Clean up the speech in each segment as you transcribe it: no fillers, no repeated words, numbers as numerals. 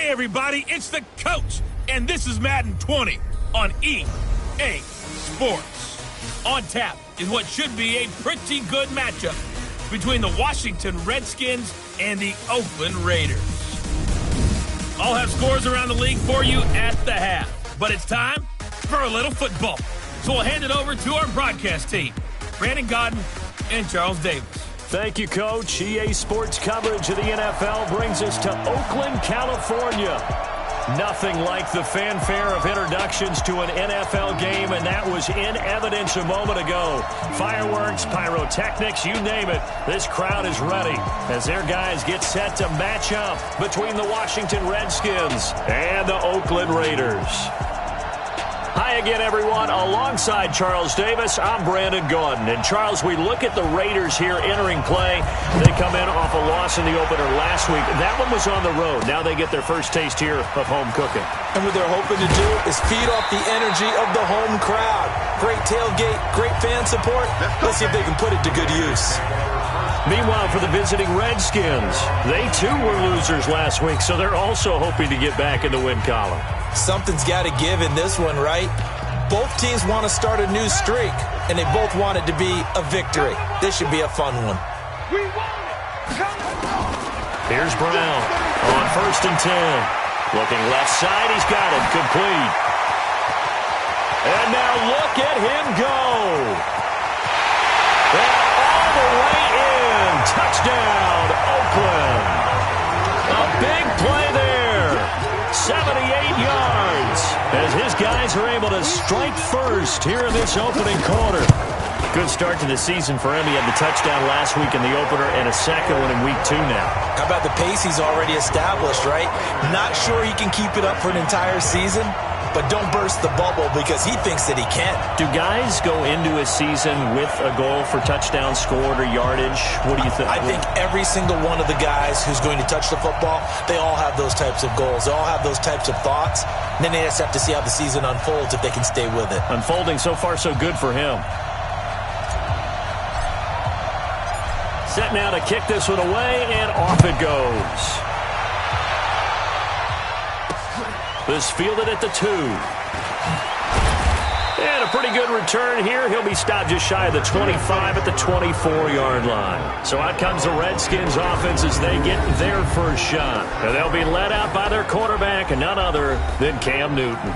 Hey, everybody, it's the coach, and this is Madden 20 on EA Sports. On tap is what should be a pretty good matchup between the Washington Redskins and the Oakland Raiders. I'll have scores around the league for you at the half, but it's time for a little football. So we'll hand it over to our broadcast team, Brandon Godden and Charles Davis. Thank you, Coach. EA Sports coverage of the NFL brings us to Oakland, California. Nothing like the fanfare of introductions to an NFL game, and that was in evidence a moment ago. Fireworks, pyrotechnics, you name it. This crowd is ready as their guys get set to match up between the Washington Redskins and the Oakland Raiders. Hi again, everyone. Alongside Charles Davis, I'm Brandon Gaudin. And, Charles, we look at the Raiders here entering play. They come in off a loss in the opener last week. That one was on the road. Now they get their first taste here of home cooking. And what they're hoping to do is feed off the energy of the home crowd. Great tailgate, great fan support. Let's see if they can put it to good use. Meanwhile, for the visiting Redskins, they too were losers last week, so they're also hoping to get back in the win column. Something's got to give in this one, right? Both teams want to start a new streak, and they both want it to be a victory. This should be a fun one. Here's Brown on 1st and 10. Looking left side, he's got it, complete. And now look at him go. And all the way in. Touchdown, Oakland. A big play there. 78 yards as his guys are able to strike first here in this opening quarter. Good start to the season for him. He had the touchdown last week in the opener and a second one in week 2 now. How about the pace he's already established, right? Not sure he can keep it up for an entire season, but don't burst the bubble because he thinks that he can. Do guys go into a season with a goal for touchdown scored or yardage? What do you think? I think every single one of the guys who's going to touch the football, they all have those types of goals. They all have those types of thoughts. And then they just have to see how the season unfolds if they can stay with it. Unfolding so far so good for him. Set now to kick this one away, and off it goes. This fielded at the 2. And a pretty good return here. He'll be stopped just shy of the 25 at the 24-yard line. So out comes the Redskins offense as they get their first shot. And they'll be led out by their quarterback, and none other than Cam Newton.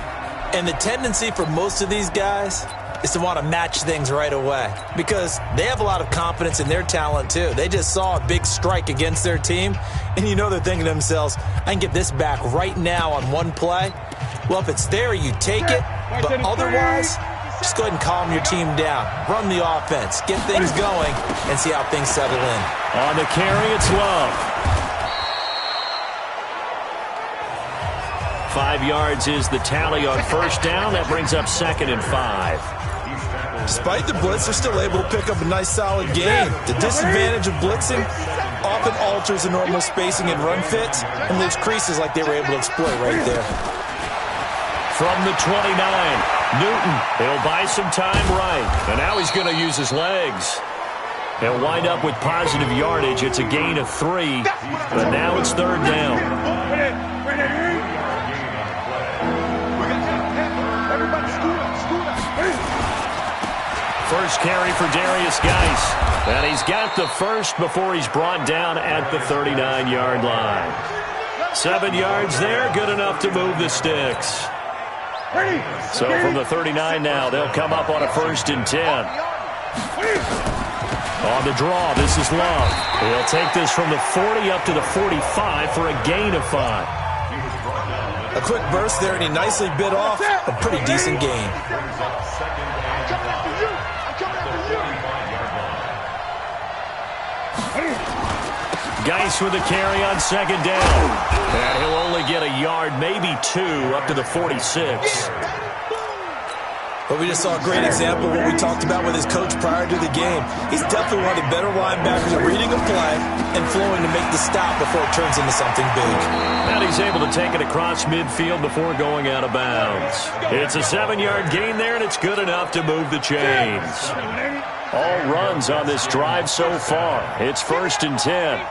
And the tendency for most of these guys is to want to match things right away because they have a lot of confidence in their talent too. They just saw a big strike against their team, and you know they're thinking to themselves, I can get this back right now on one play. Well, if it's there, you take it, but otherwise, just go ahead and calm your team down. Run the offense, get things going, and see how things settle in. On the carry, it's Love. 5 yards is the tally on first down. That brings up 2nd and 5. Despite the blitz, they're still able to pick up a nice, solid game. The disadvantage of blitzing often alters the normal spacing and run fits and leaves creases like they were able to exploit right there. From the 29, Newton, he'll buy some time right. And now he's going to use his legs. He'll wind up with positive yardage. It's a gain of 3, but now it's 3rd down. First carry for Darius Geis. And he's got the first before he's brought down at the 39-yard line. 7 yards there, good enough to move the sticks. So from the 39 now, they'll come up on a 1st and 10. On the draw, this is Love. He'll take this from the 40 up to the 45 for a gain of 5. A quick burst there, and he nicely bit off a pretty decent gain. Geis with a carry on 2nd down. And he'll only get a yard, maybe 2, up to the 46. But we just saw a great example of what we talked about with his coach prior to the game. He's definitely one of the better linebackers at reading a play and flowing to make the stop before it turns into something big. And he's able to take it across midfield before going out of bounds. It's a 7-yard gain there, and it's good enough to move the chains. All runs on this drive so far. It's 1st and 10.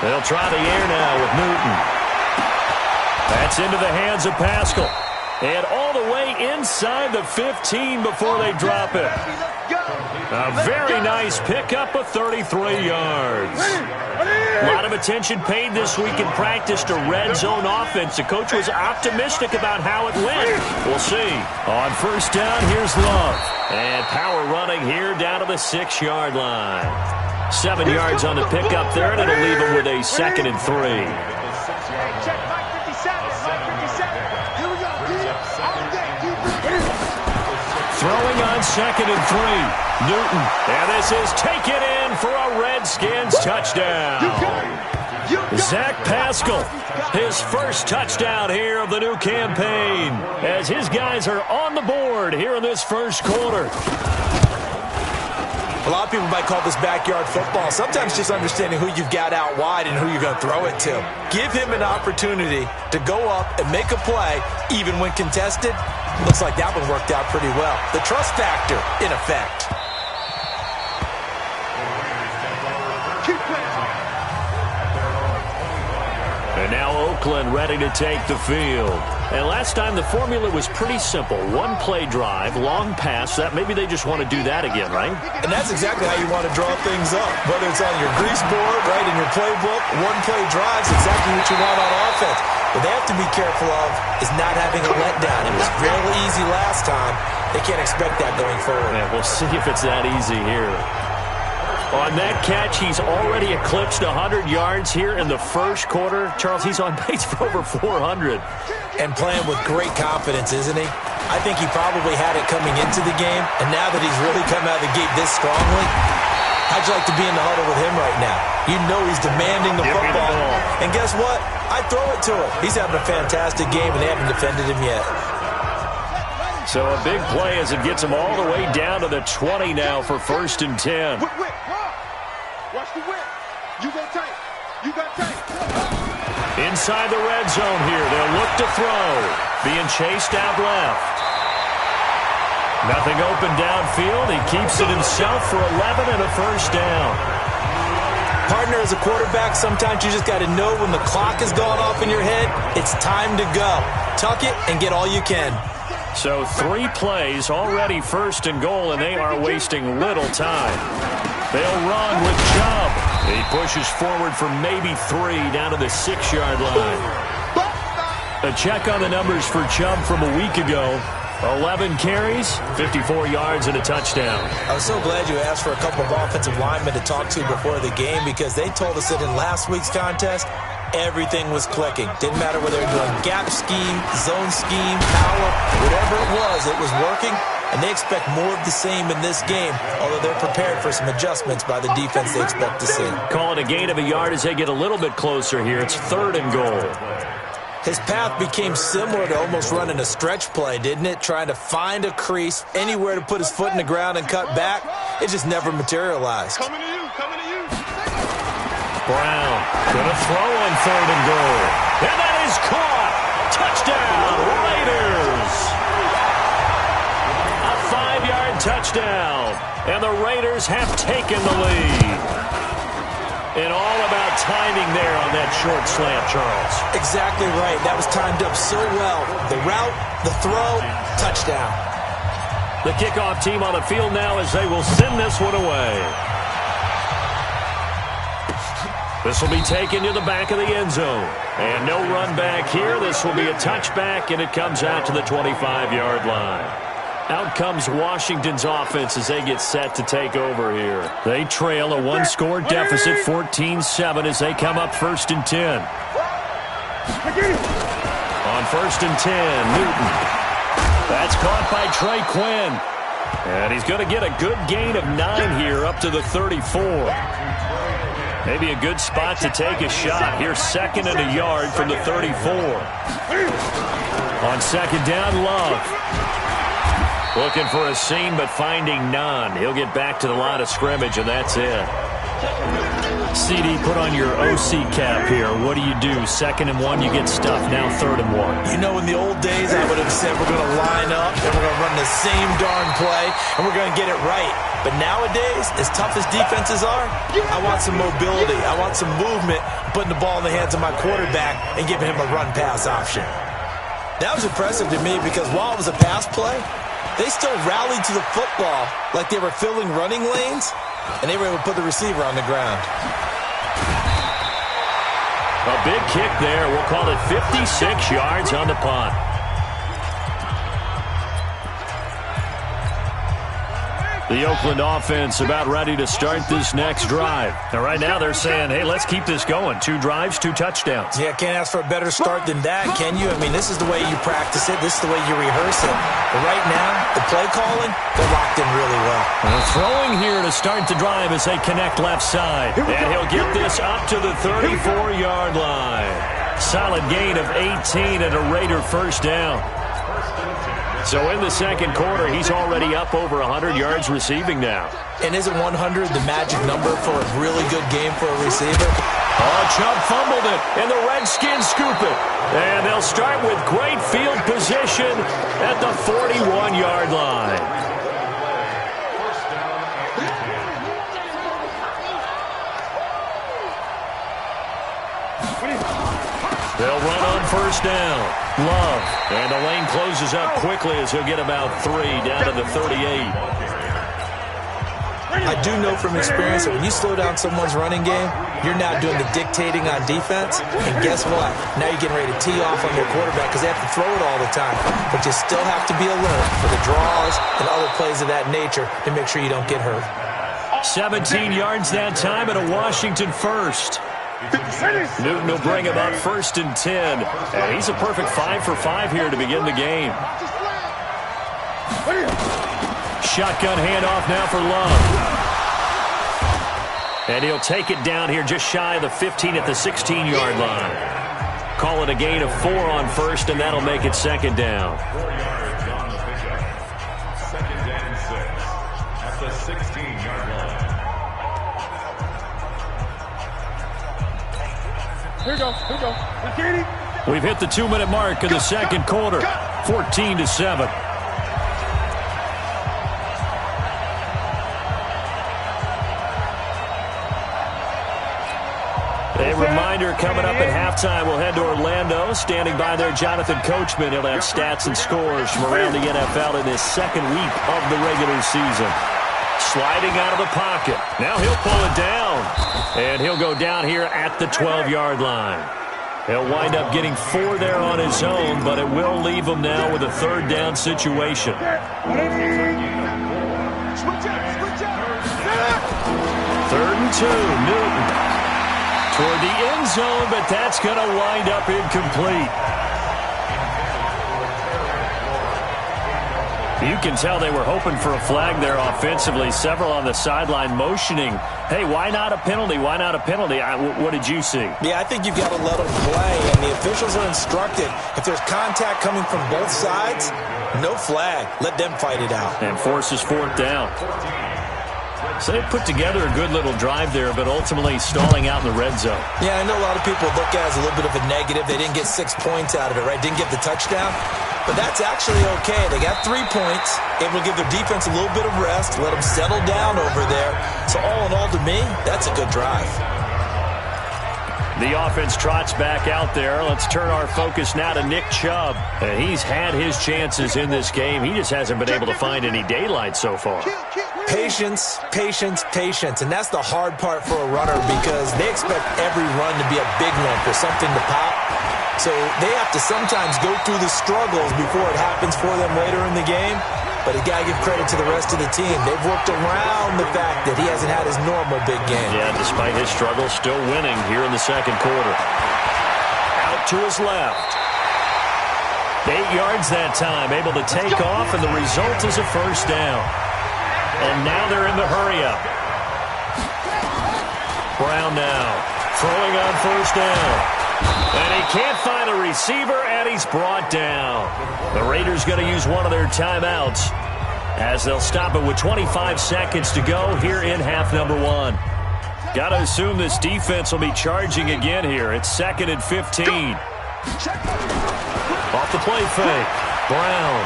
They'll try the air now with Newton. That's into the hands of Pascal. And all the way inside the 15 before they drop it. A very nice pickup of 33 yards. A lot of attention paid this week in practice to red zone offense. The coach was optimistic about how it went. We'll see. On first down, here's Love. And power running here down to the 6-yard line. 7 yards on the pickup there, and it'll leave him with a 2nd and 3. Throwing on 2nd and 3. Newton. And this is taken in for a Redskins touchdown. Zach Pascal, his first touchdown here of the new campaign, as his guys are on the board here in this first quarter. A lot of people might call this backyard football. Sometimes just understanding who you've got out wide and who you're going to throw it to. Give him an opportunity to go up and make a play, even when contested. Looks like that one worked out pretty well. The trust factor in effect. And now Oakland ready to take the field. And last time the formula was pretty simple. One play drive, long pass. That maybe they just want to do that again, right? And that's exactly how you want to draw things up. Whether it's on your grease board, right, in your playbook, one play drive's exactly what you want on offense. What they have to be careful of is not having a letdown. It was real easy last time. They can't expect that going forward. Yeah, we'll see if it's that easy here. On that catch, he's already eclipsed 100 yards here in the first quarter. Charles, he's on pace for over 400. And playing with great confidence, isn't he? I think he probably had it coming into the game, and now that he's really come out of the gate this strongly, how'd you like to be in the huddle with him right now? You know he's demanding the football. And guess what? I throw it to him. He's having a fantastic game, and they haven't defended him yet. So a big play as it gets him all the way down to the 20 now for 1st and 10. Watch the whip. You go tight. You got tight. Inside the red zone here. They'll look to throw. Being chased out left. Nothing open downfield. He keeps it himself for 11 and a first down. Partner, as a quarterback, sometimes you just got to know when the clock has gone off in your head, it's time to go. Tuck it and get all you can. So 3 plays, already 1st and goal, and they are wasting little time. They'll run with Chubb. He pushes forward for maybe 3 down to the 6-yard line. A check on the numbers for Chubb from a week ago. 11 carries, 54 yards, and a touchdown. I was so glad you asked for a couple of offensive linemen to talk to before the game, because they told us that in last week's contest, everything was clicking. Didn't matter whether they were doing gap scheme, zone scheme, power, whatever it was working. And they expect more of the same in this game, although they're prepared for some adjustments by the defense they expect to see. Call it a gain of a yard as they get a little bit closer here. It's 3rd and goal. His path became similar to almost running a stretch play, didn't it? Trying to find a crease, anywhere to put his foot in the ground and cut back. It just never materialized. Coming to you. Coming to you. Brown gonna throw on 3rd and goal. And that is caught. Touchdown, Raiders. A 5-yard touchdown. And the Raiders have taken the lead. And all about timing there on that short slant, Charles. Exactly right. That was timed up so well. The route, the throw, touchdown. The kickoff team on the field now as they will send this one away. This will be taken to the back of the end zone. And no run back here. This will be a touchback, and it comes out to the 25-yard line. Out comes Washington's offense as they get set to take over here. They trail a 1-score deficit, 14-7, as they come up 1st and 10. On 1st and 10, Newton. That's caught by Trey Quinn. And he's going to get a good gain of 9 here up to the 34. Maybe a good spot to take a shot. Here's 2nd and a yard from the 34. On 2nd down, Love. Looking for a seam, but finding none. He'll get back to the line of scrimmage, and that's it. CD, put on your OC cap here. What do you do? 2nd and 1, you get stuffed. Now 3rd and 1. You know, in the old days, I would have said we're going to line up and we're going to run the same darn play and we're going to get it right. But nowadays, as tough as defenses are, I want some mobility. I want some movement, putting the ball in the hands of my quarterback and giving him a run-pass option. That was impressive to me because while it was a pass play, they still rallied to the football like they were filling running lanes, and they were able to put the receiver on the ground. A big kick there. We'll call it 56 yards on the punt. The Oakland offense about ready to start this next drive. And right now they're saying, hey, let's keep this going. 2 drives, 2 touchdowns. Yeah, can't ask for a better start than that, can you? I mean, this is the way you practice it. This is the way you rehearse it. But right now, the play calling, they're locked in really well. And throwing here to start the drive as they connect left side. And he'll get this up to the 34-yard line. Solid gain of 18 and a Raider first down. So in the second quarter, he's already up over 100 yards receiving now. And isn't 100 the magic number for a really good game for a receiver? Oh, Chubb fumbled it, and the Redskins scoop it. And they'll start with great field position at the 41-yard line. They'll run on first down. Love. And the lane closes up quickly as he'll get about 3 down to the 38. I do know from experience that when you slow down someone's running game, you're now doing the dictating on defense. And guess what? Now you're getting ready to tee off on your quarterback because they have to throw it all the time. But you still have to be alert for the draws and other plays of that nature to make sure you don't get hurt. 17 yards that time and a Washington first. Newton will bring him up 1st and 10. And he's a perfect 5 for 5 here to begin the game. Shotgun handoff now for Love. And he'll take it down here just shy of the 15 at the 16-yard line. Call it a gain of 4 on first, and that'll make it 2nd down. 4 yards on the pickup. 2nd and 6 at the 16-yard line. Here we go. We've hit the 2-minute mark of the second quarter. 14-7. A reminder coming up at halftime. We'll head to Orlando. Standing by there, Jonathan Coachman. He'll have stats and scores from around the NFL in his 2nd week of the regular season. Sliding out of the pocket. Now he'll pull it down. And he'll go down here at the 12-yard line. He'll wind up getting 4 there on his own, but it will leave him now with a 3rd down situation. 3rd and 2, Newton. Toward the end zone, but that's going to wind up incomplete. You can tell they were hoping for a flag there offensively. Several on the sideline motioning, hey, why not a penalty? Why not a penalty? What did you see? Yeah, I think you've got to let them play, and the officials are instructed. If there's contact coming from both sides, no flag. Let them fight it out. And forces 4th down. So they put together a good little drive there, but ultimately stalling out in the red zone. Yeah, I know a lot of people look at it as a little bit of a negative. They didn't get 6 points out of it, right? Didn't get the touchdown. But that's actually okay. They got 3 points. Able to give their defense a little bit of rest, let them settle down over there. So all in all, to me, that's a good drive. The offense trots back out there. Let's turn our focus now to Nick Chubb. And he's had his chances in this game. He just hasn't been able to find any daylight so far. Patience, patience, patience. And that's the hard part for a runner because they expect every run to be a big one for something to pop. So they have to sometimes go through the struggles before it happens for them later in the game. But you got to give credit to the rest of the team. They've worked around the fact that he hasn't had his normal big game. Yeah, despite his struggles, still winning here in the second quarter. Out to his left. 8 yards that time, able to take off, and the result is a first down. And now they're in the hurry-up. Brown now, throwing on first down. And he can't find a receiver, and he's brought down. The Raiders going to use one of their timeouts as they'll stop it with 25 seconds to go here in half number 1. Got to assume this defense will be charging again here. It's 2nd and 15. Off the play fake. Brown.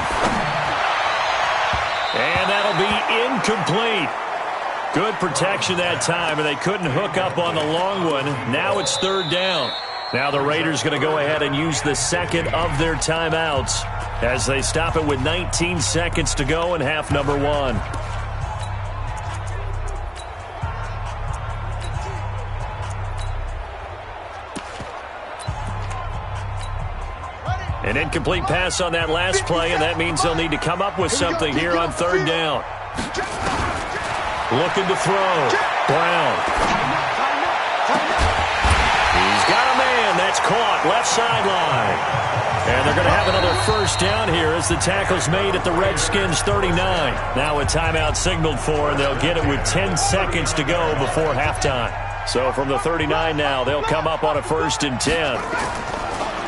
And that'll be incomplete. Good protection that time, and they couldn't hook up on the long one. Now it's 3rd down. Now the Raiders going to go ahead and use the second of their timeouts as they stop it with 19 seconds to go in half number 1. An incomplete pass on that last play, and that means they'll need to come up with something here on 3rd down. Looking to throw. Brown. He's got a man. That's caught. Left sideline. And they're going to have another 1st down here as the tackle's made at the Redskins 39. Now a timeout signaled for, and they'll get it with 10 seconds to go before halftime. So from the 39 now, they'll come up on a 1st and 10.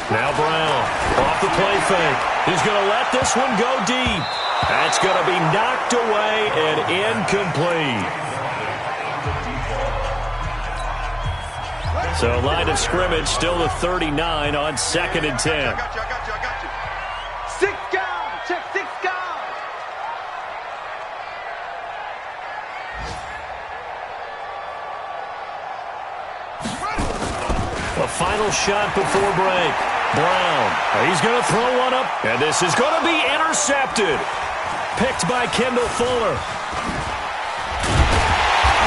Now Brown, off the play fake. He's going to let this one go deep. That's going to be knocked away and incomplete. So line of scrimmage still the 39 on 2nd and 10. I got you. 6 guys. Check 6 guys. A final shot before break. Brown, he's going to throw one up, and this is going to be intercepted. Picked by Kendall Fuller.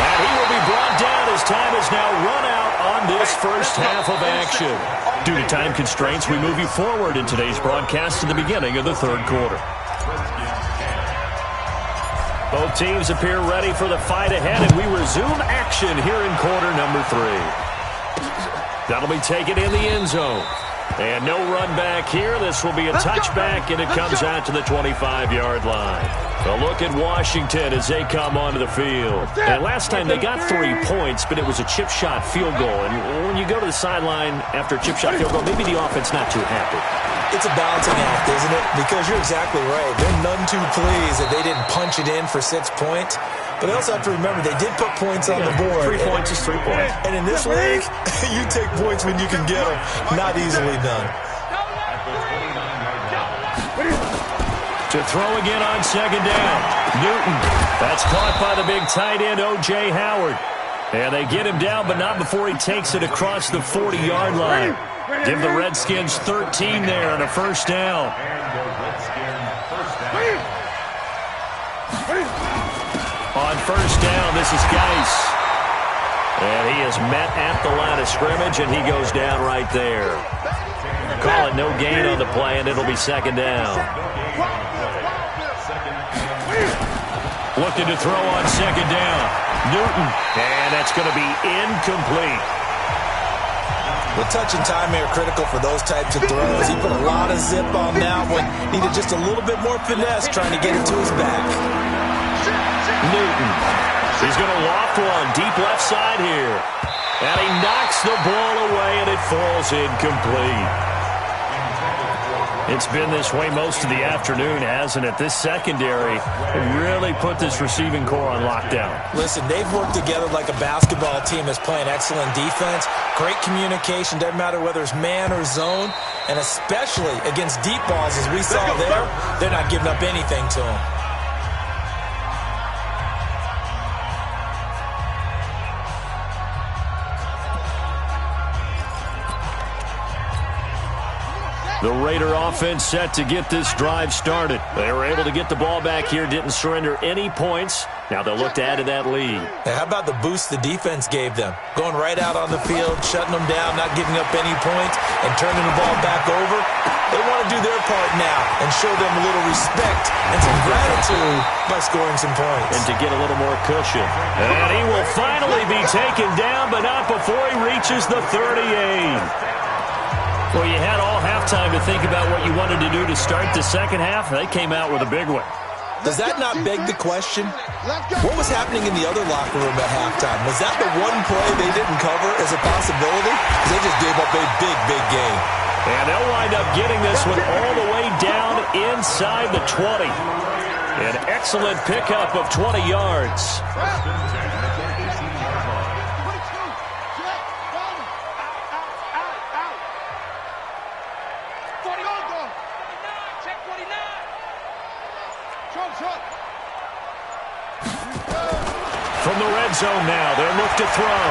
And he will be brought down as time has now run out on this first half of action. Due to time constraints, we move you forward in today's broadcast to the beginning of the 3rd quarter. Both teams appear ready for the fight ahead, and we resume action here in quarter number 3. That'll be taken in the end zone. And no run back here. This will be a touchback, and it comes out to the 25-yard line. A look at Washington as they come onto the field. And last time they got 3 points, but it was a chip shot field goal. And when you go to the sideline after a chip shot field goal, maybe the offense not too happy. It's a balancing act, isn't it? Because you're exactly right. They're none too pleased that they didn't punch it in for 6 points. But they also have to remember they did put points on the board. 3 points is 3 points. And in this league, you take points when you can get them. Not easily done. To throw again on 2nd down. Newton. That's caught by the big tight end, O.J. Howard. And they get him down, but not before he takes it across the 40-yard line. Give the Redskins 13 there and a 1st down. On 1st down, this is Geis. And he is met at the line of scrimmage, and he goes down right there. Call it no gain on the play, and it'll be 2nd down. Looking to throw on 2nd down. Newton. And that's going to be incomplete. The touch and time are critical for those types of throws. He put a lot of zip on that one. Needed just a little bit more finesse trying to get it to his back. Newton. He's going to loft one deep left side here. And he knocks the ball away, and it falls incomplete. It's been this way most of the afternoon, hasn't it? This secondary really put this receiving core on lockdown. Listen, they've worked together like a basketball team that's playing excellent defense. Great communication, doesn't matter whether it's man or zone. And especially against deep balls, as we saw there, they're not giving up anything to them. The Raider offense set to get this drive started. They were able to get the ball back here, didn't surrender any points. Now they'll look to add to that lead. How about the boost the defense gave them? Going right out on the field, shutting them down, not giving up any points, and turning the ball back over. They want to do their part now and show them a little respect and some gratitude by scoring some points. And to get a little more cushion. And he will finally be taken down, but not before he reaches the 38. Well, you had all halftime to think about what you wanted to do to start the second half. They came out with a big one. Does that not beg the question? What was happening in the other locker room at halftime? Was that the one play they didn't cover as a possibility? Because they just gave up a big, big game. And they'll wind up getting this one all the way down inside the 20. An excellent pickup of 20 yards. zone now. They'll look to throw.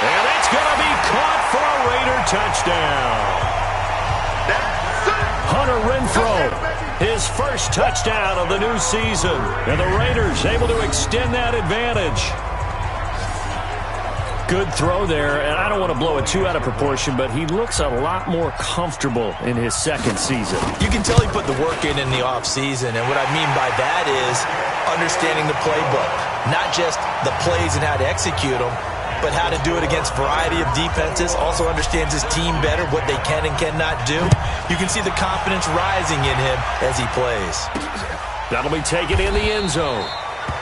And it's going to be caught for a Raider touchdown. Hunter Renfrow, his first touchdown of the new season. And the Raiders able to extend that advantage. Good throw there, and I don't want to blow it too out of proportion, but he looks a lot more comfortable in his second season. You can tell he put the work in the offseason, and what I mean by that is understanding the playbook. Not just the plays and how to execute them, but how to do it against a variety of defenses. Also understands his team better, what they can and cannot do. You can see the confidence rising in him as he plays. That'll be taken in the end zone.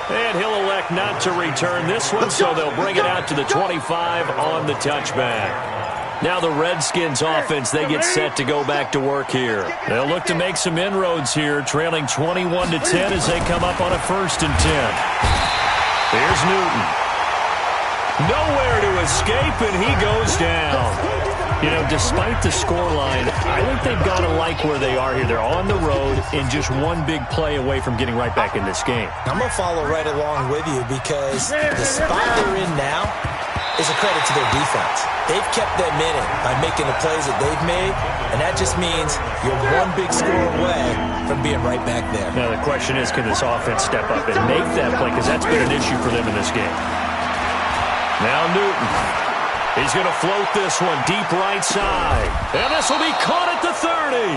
And he'll elect not to return this one, so they'll bring it out to the 25 on the touchback. Now the Redskins offense, they get set to go back to work here. They'll look to make some inroads here, trailing 21-10 as they come up on a 1st and 10. Here's Newton. Nowhere to escape, and he goes down. You know, despite the scoreline, I think they've got to like where they are here. They're on the road and just one big play away from getting right back in this game. I'm going to follow right along with you because the spot they're in now is a credit to their defense. They've kept them in it by making the plays that they've made, and that just means you're one big score away from being right back there. Now the question is, can this offense step up and make that play? Because that's been an issue for them in this game. Now Newton. He's going to float this one deep right side. And this will be caught at the 30.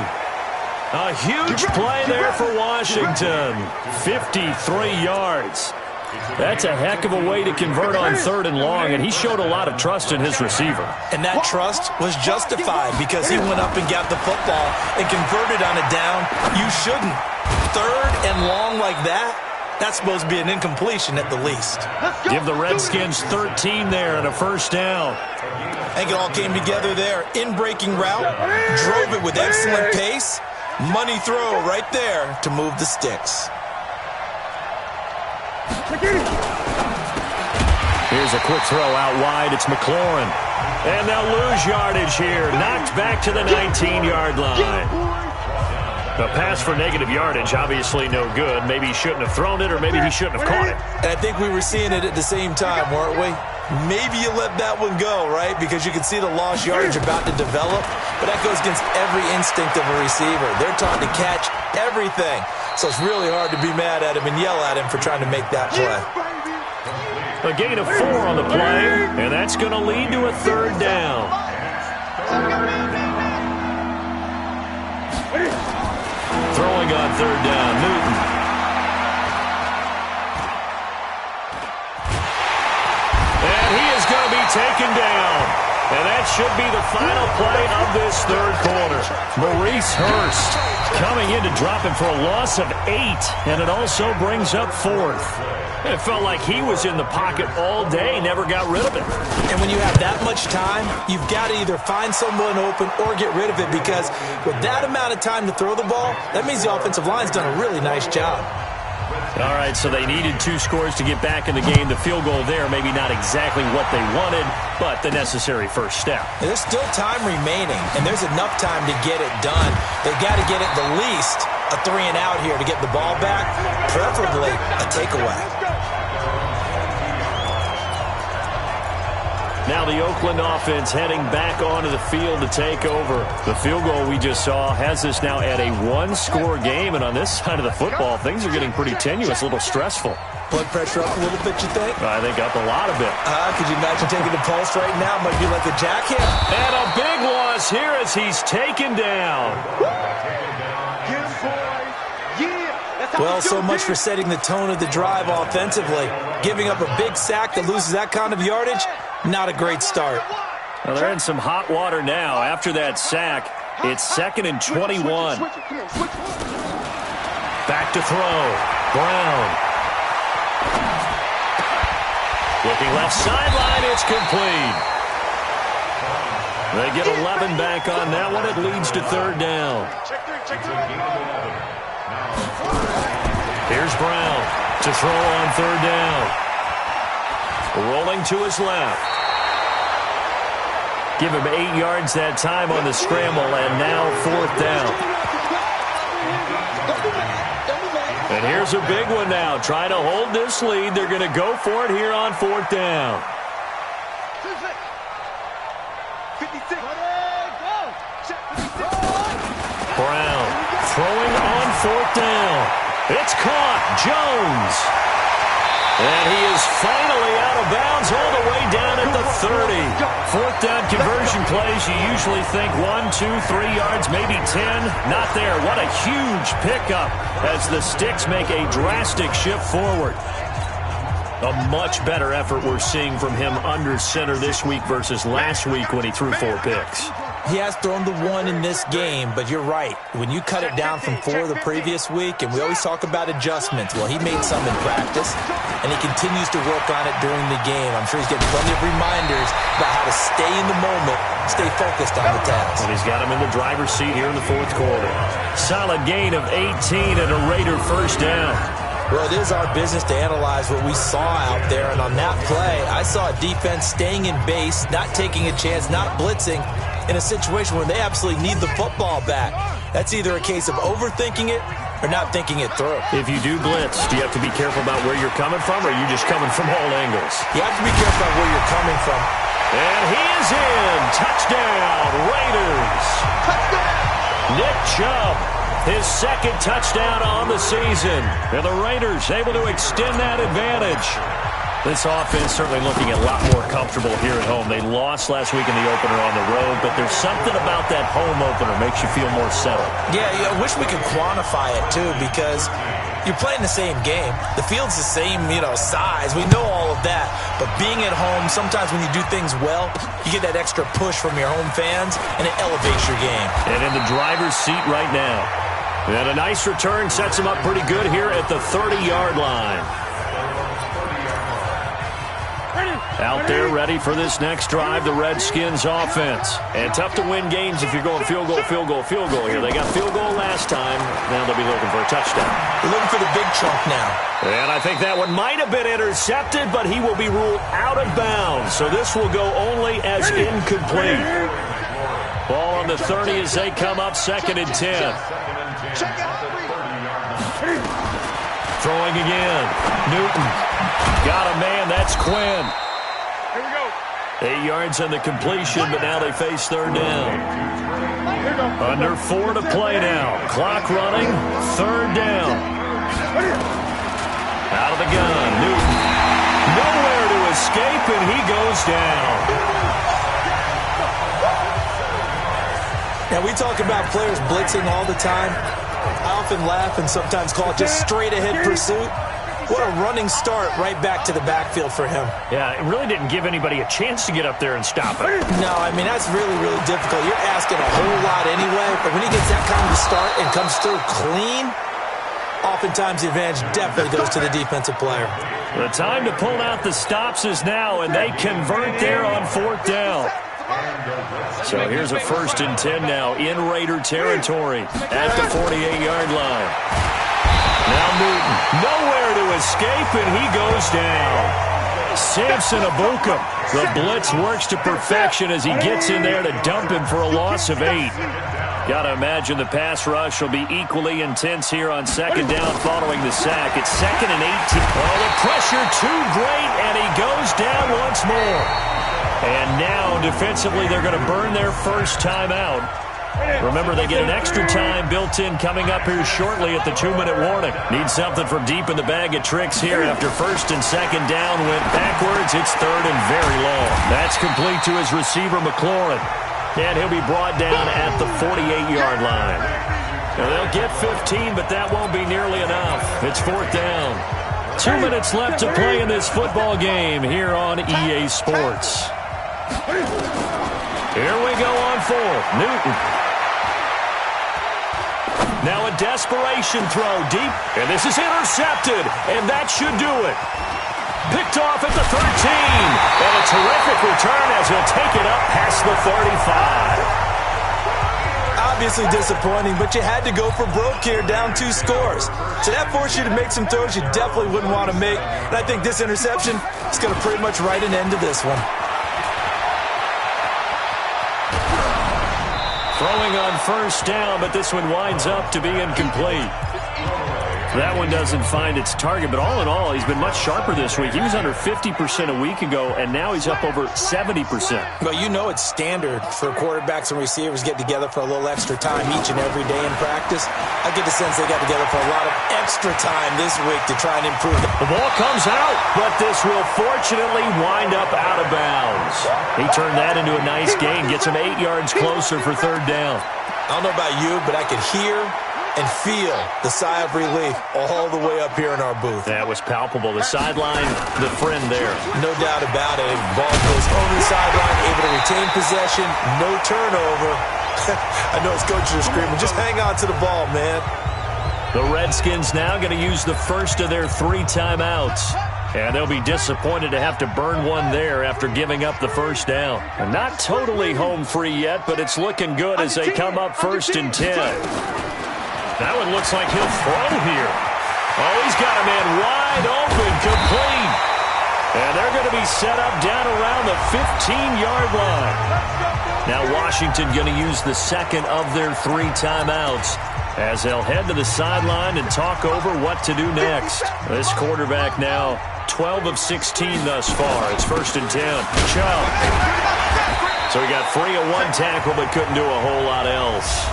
A huge play there for Washington. 53 yards. That's a heck of a way to convert on 3rd and long, and he showed a lot of trust in his receiver. And that trust was justified because he went up and got the football and converted on a down. You shouldn't. 3rd and long like that? That's supposed to be an incompletion at the least. Give the Redskins 13 there and a 1st down. I think it all came together there. In-breaking route, drove it with excellent pace. Money throw right there to move the sticks. Here's a quick throw out wide. It's McLaurin. And they'll lose yardage here. Knocked back to the 19-yard line. A pass for negative yardage, obviously no good. Maybe he shouldn't have thrown it, or maybe he shouldn't have caught it. And I think we were seeing it at the same time, weren't we? Maybe you let that one go, right? Because you can see the lost yardage about to develop. But that goes against every instinct of a receiver. They're taught to catch everything. So it's really hard to be mad at him and yell at him for trying to make that play. A gain of 4 on the play, and that's going to lead to a 3rd down. Throwing on 3rd down, Newton. And he is going to be taken down. And that should be the final play of this 3rd quarter. Maurice Hurst coming in to drop him for a loss of 8. And it also brings up 4th. It felt like he was in the pocket all day, never got rid of it. And when you have that much time, you've got to either find someone open or get rid of it, because with that amount of time to throw the ball, that means the offensive line's done a really nice job. All right, so they needed 2 scores to get back in the game. The field goal there, maybe not exactly what they wanted, but the necessary first step. There's still time remaining, and there's enough time to get it done. They've got to get at the least a 3 and out here to get the ball back, preferably a takeaway. Now the Oakland offense heading back onto the field to take over. The field goal we just saw has us now at a 1-score game, and on this side of the football, things are getting pretty tenuous, a little stressful. Blood pressure up a little bit, you think? I think up a lot of it. Could you imagine taking the pulse right now? Might be like a jacket. And a big loss here as he's taken down. Well, so much for setting the tone of the drive offensively. Giving up a big sack that loses that kind of yardage, not a great start. Well, they're in some hot water now. After that sack, it's 2nd and 21. Back to throw. Brown. Looking left sideline, it's complete. They get 11 back on that one. It leads to 3rd down. Here's Brown to throw on 3rd down. Rolling to his left. Give him 8 yards that time on the scramble, and now 4th down. And here's a big one now. Trying to hold this lead. They're going to go for it here on 4th down. 56. Brown throwing on 4th down. It's caught. Jones. And he is finally out of bounds all the way down at the 30. 4th down conversion plays, you usually think 1, 2, 3 yards, maybe 10. Not there. What a huge pickup as the Sticks make a drastic shift forward. A much better effort we're seeing from him under center this week versus last week when he threw 4 picks. He has thrown the 1 in this game, but you're right. When you cut it down from 4 the previous week, and we always talk about adjustments, well, he made some in practice, and he continues to work on it during the game. I'm sure he's getting plenty of reminders about how to stay in the moment, stay focused on the task. And he's got him in the driver's seat here in the 4th quarter. Solid gain of 18 and a Raider first down. Well, it is our business to analyze what we saw out there, and on that play, I saw a defense staying in base, not taking a chance, not blitzing, in a situation where they absolutely need the football back. That's either a case of overthinking it or not thinking it through. If you do blitz, do you have to be careful about where you're coming from, or are you just coming from all angles? You have to be careful about where you're coming from. And he is in. Touchdown, Raiders. Nick Chubb, his 2nd touchdown on the season. And the Raiders able to extend that advantage. This offense certainly looking a lot more comfortable here at home. They lost last week in the opener on the road, but there's something about that home opener makes you feel more settled. Yeah, I wish we could quantify it, too, because you're playing the same game. The field's the same, size. We know all of that. But being at home, sometimes when you do things well, you get that extra push from your home fans, and it elevates your game. And in the driver's seat right now. And a nice return sets him up pretty good here at the 30-yard line. Out there ready for this next drive, the Redskins offense. And tough to win games if you're going field goal, field goal, field goal here. They got field goal last time. Now they'll be looking for a touchdown. They're looking for the big chunk now. And I think that one might have been intercepted, but he will be ruled out of bounds. So this will go only as incomplete. Ball on the 30 as they come up 2nd and 10. Throwing again. Newton. Got a man. That's Quinn. 8 yards on the completion, but now they face 3rd down. Under 4 to play now. Clock running. 3rd down. Out of the gun. Newton. Nowhere to escape, and he goes down. Now, we talk about players blitzing all the time. I often laugh and sometimes call it just straight-ahead pursuit. What a running start right back to the backfield for him. Yeah, it really didn't give anybody a chance to get up there and stop it. No, I mean, that's really, really difficult. You're asking a whole lot anyway, but when he gets that kind of start and comes through clean, oftentimes the advantage definitely goes to the defensive player. The time to pull out the stops is now, and they convert there on 4th down. So here's a 1st and 10 now in Raider territory at the 48-yard line. Now Newton, nowhere to escape, and he goes down. Samson Abuka. The blitz works to perfection as he gets in there to dump him for a loss of 8. Got to imagine the pass rush will be equally intense here on 2nd down following the sack. It's 2nd and 18. Oh, the pressure too great, and he goes down once more. And now, defensively, they're going to burn their first timeout. Remember, they get an extra time built in coming up here shortly at the 2-minute warning. Need something from deep in the bag of tricks here after 1st and 2nd down went backwards. It's 3rd and very long. That's complete to his receiver, McLaurin. And he'll be brought down at the 48-yard line. Now, they'll get 15, but that won't be nearly enough. It's 4th down. 2 minutes left to play in this football game here on EA Sports. Here we go on 4th. Newton. Now a desperation throw deep, and this is intercepted, and that should do it. Picked off at the 13, and a terrific return as he'll take it up past the 35. Obviously disappointing, but you had to go for broke here, down 2 scores. So that forced you to make some throws you definitely wouldn't want to make, and I think this interception is going to pretty much write an end to this one. Throwing on 1st down, but this one winds up to be incomplete. That one doesn't find its target, but all in all, he's been much sharper this week. He was under 50% a week ago, and now he's up over 70%. Well, you know it's standard for quarterbacks and receivers get together for a little extra time each and every day in practice. I get the sense they got together for a lot of extra time this week to try and improve. The ball comes out, but this will fortunately wind up out of bounds. He turned that into a nice gain, gets him 8 yards closer for third down. I don't know about you, but I could hear and feel the sigh of relief all the way up here in our booth. That was palpable. The sideline, the friend there. No doubt about it. Ball goes over the sideline, able to retain possession, no turnover. I know his coaches are screaming, just hang on to the ball, man. The Redskins now going to use the first of their 3 timeouts. And they'll be disappointed to have to burn one there after giving up the first down. And not totally home free yet, but it's looking good as they come up 1st and 10. That one looks like he'll throw here. Oh, he's got a man wide open, complete. And they're going to be set up down around the 15-yard line. Now Washington going to use the second of their 3 timeouts as they'll head to the sideline and talk over what to do next. This quarterback now 12 of 16 thus far. It's 1st and 10. Chubb. So he got free of 1 tackle but couldn't do a whole lot else.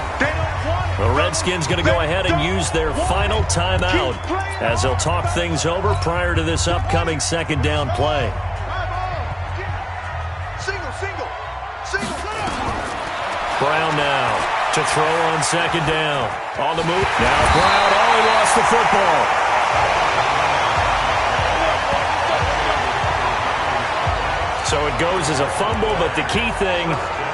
The Redskins going to go ahead and use their final timeout as they'll talk things over prior to this upcoming 2nd down play. Brown now to throw on 2nd down. On the move. Now Brown, he lost the football. So it goes as a fumble, but the key thing,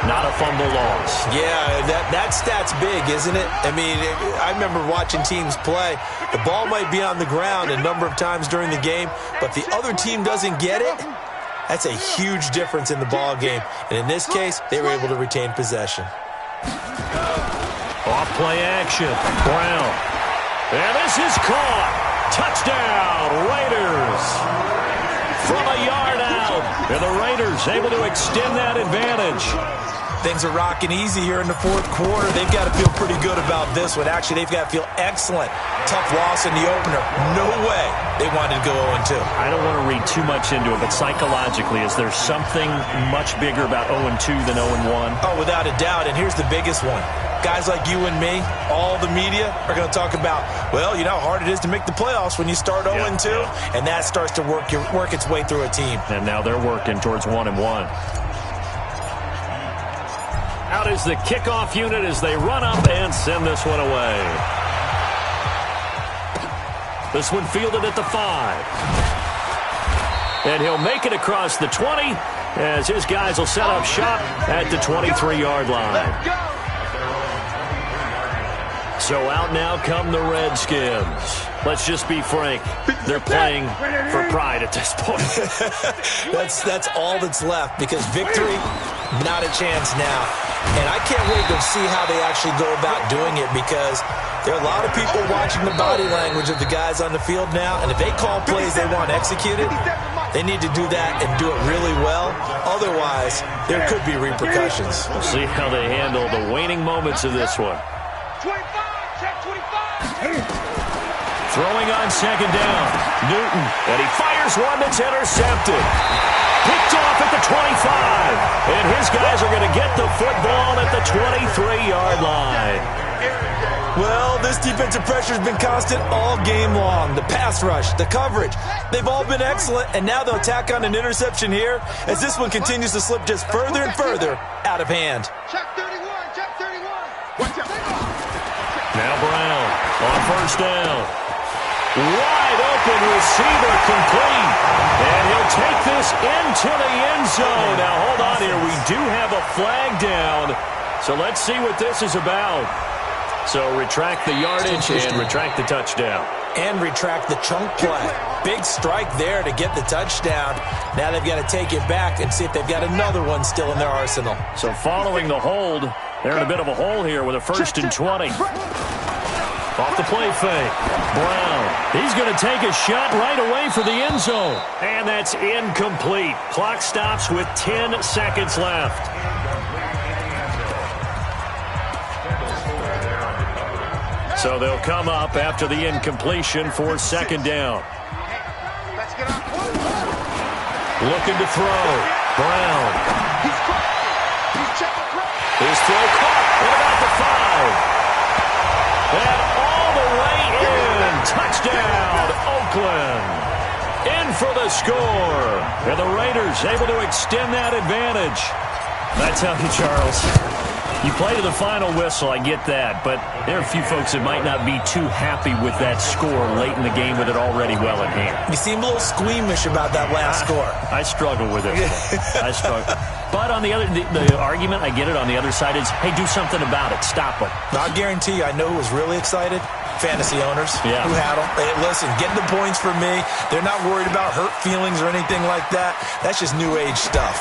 not a fumble loss. Yeah, that stat's big, isn't it? I mean, I remember watching teams play. The ball might be on the ground a number of times during the game, but the other team doesn't get it. That's a huge difference in the ball game. And in this case, they were able to retain possession. Off play action. Brown. And this is caught. Touchdown, Raiders. From a yard out. And the Raiders able to extend that advantage. Things are rocking easy here in the 4th quarter. They've got to feel pretty good about this one. Actually, they've got to feel excellent. Tough loss in the opener. No way they wanted to go 0-2. I don't want to read too much into it, but psychologically, is there something much bigger about 0-2 than 0-1? Oh, without a doubt. And here's the biggest one. Guys like you and me, all the media, are going to talk about, well, you know how hard it is to make the playoffs when you start 0-2, and that starts to work its way through a team. And now they're working towards 1-1. Out is the kickoff unit as they run up and send this one away. This one fielded at the 5. And he'll make it across the 20 as his guys will set up shop at the 23-yard line. So out now come the Redskins. Let's just be frank. They're playing for pride at this point. That's all that's left because victory, not a chance now. And I can't wait to see how they actually go about doing it because there are a lot of people watching the body language of the guys on the field now. And if they call plays they want executed, they need to do that and do it really well. Otherwise, there could be repercussions. We'll see how they handle the waning moments of this one. Throwing on 2nd down. Newton. And he fires one that's intercepted. Picked off at the 25. And his guys are going to get the football at the 23-yard line. Well, this defensive pressure has been constant all game long. The pass rush, the coverage, they've all been excellent. And now they'll tack on an interception here as this one continues to slip just further and further out of hand. Check 31, check 31. Watch out. Now Brown on 1st down. Wide open receiver complete. And he'll take this into the end zone. Now, hold on here. We do have a flag down. So let's see what this is about. So retract the yardage and retract the touchdown. And retract the chunk play. Big strike there to get the touchdown. Now they've got to take it back and see if they've got another one still in their arsenal. So following the hold, they're in a bit of a hole here with a 1st and 20. Off the play fake. Brown. He's going to take a shot right away for the end zone. And that's incomplete. Clock stops with 10 seconds left. So they'll come up after the incompletion for second down. Looking to throw. Brown. His throw caught at about the 5. And all the way in. Touchdown, Oakland. In for the score. And the Raiders able to extend that advantage. I tell you, Charles, you play to the final whistle, I get that, but there are a few folks that might not be too happy with that score late in the game with it already well in hand. You seem a little squeamish about that last score. I struggle with it. I struggle. But on the other, the argument, I get it, on the other side is, hey, do something about it. Stop them. I'll guarantee you, I know who was really excited. Fantasy owners who had them. Hey, listen, getting the points for me. They're not worried about hurt feelings or anything like that. That's just new age stuff.